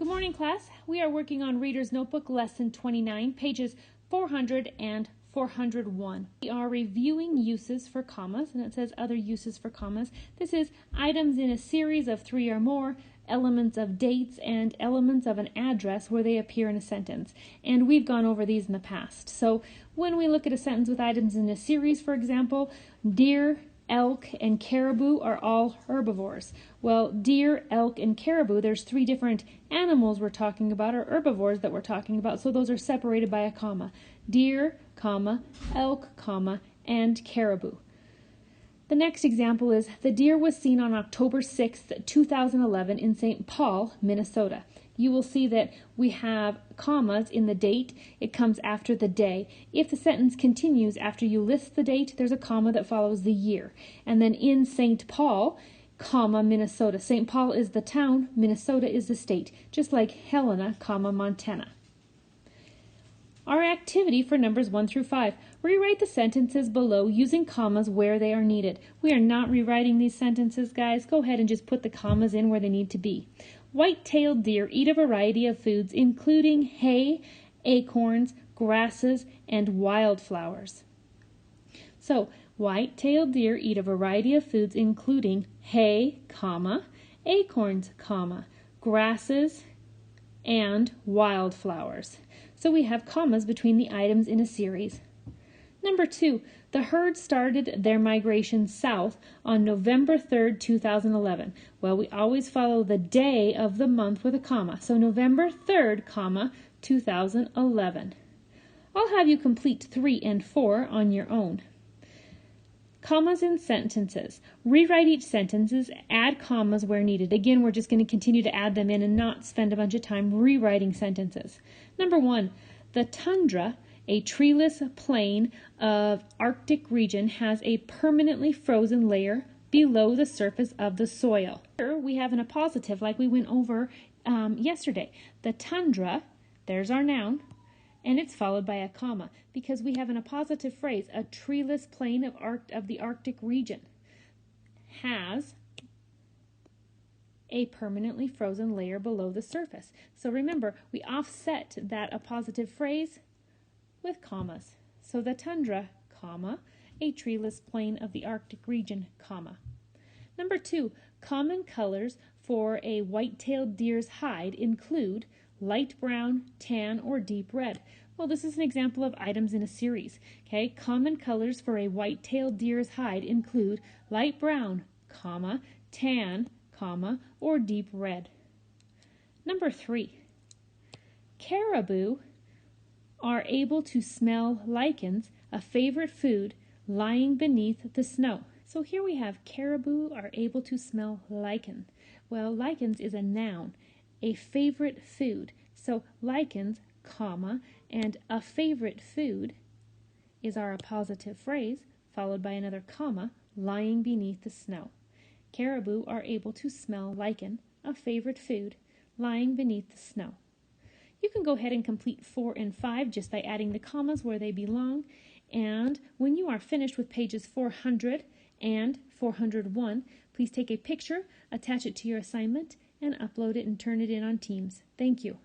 Good morning, class. We are working on Reader's Notebook, Lesson 29, pages 400 and 401. We are reviewing uses for commas, and it says other uses for commas. This is items in a series of 3 or more, elements of dates, and elements of an address where they appear in a sentence. And we've gone over these in the past. So when we look at a sentence with items in a series, for example, deer, elk, and caribou are all herbivores. Well, deer, elk, and caribou, there's 3 different animals we're talking about, or herbivores that we're talking about, so those are separated by a comma. Deer, comma, elk, comma, and caribou. The next example is, the deer was seen on October 6th, 2011 in St. Paul, Minnesota. You will see that we have commas in the date. It comes after the day. If the sentence continues after you list the date, there's a comma that follows the year. And then in St. Paul, comma, Minnesota. St. Paul is the town, Minnesota is the state, just like Helena, comma, Montana. Our activity for numbers 1 through 5. Rewrite the sentences below using commas where they are needed. We are not rewriting these sentences, guys. Go ahead and just put the commas in where they need to be. White-tailed deer eat a variety of foods, including hay, acorns, grasses, and wildflowers. So, white-tailed deer eat a variety of foods, including hay, comma, acorns, comma, grasses, and wildflowers. So we have commas between the items in a series. Number 2, the herd started their migration south on November 3rd, 2011. Well, we always follow the day of the month with a comma. So November 3rd, comma, 2011. I'll have you complete 3 and 4 on your own. Commas in sentences. Rewrite each sentence, add commas where needed. Again, we're just going to continue to add them in and not spend a bunch of time rewriting sentences. Number 1, the tundra, a treeless plain of Arctic region, has a permanently frozen layer below the surface of the soil. Here we have an appositive like we went over yesterday. The tundra, there's our noun, and it's followed by a comma because we have an appositive phrase, a treeless plain of the Arctic region has a permanently frozen layer below the surface. So remember, we offset that appositive phrase with commas. So the tundra, comma, a treeless plain of the Arctic region, comma. Number 2, common colors for a white-tailed deer's hide include light brown, tan, or deep red. Well, this is an example of items in a series. Okay, common colors for a white-tailed deer's hide include light brown, comma, tan, comma, or deep red. Number 3, caribou are able to smell lichens, a favorite food, lying beneath the snow. So here we have caribou are able to smell lichen. Well, lichens is a noun, a favorite food. So lichens, comma, and a favorite food is our appositive phrase, followed by another comma, lying beneath the snow. Caribou are able to smell lichen, a favorite food, lying beneath the snow. You can go ahead and complete 4 and 5 just by adding the commas where they belong. And when you are finished with pages 400 and 401, please take a picture, attach it to your assignment, and upload it and turn it in on Teams. Thank you.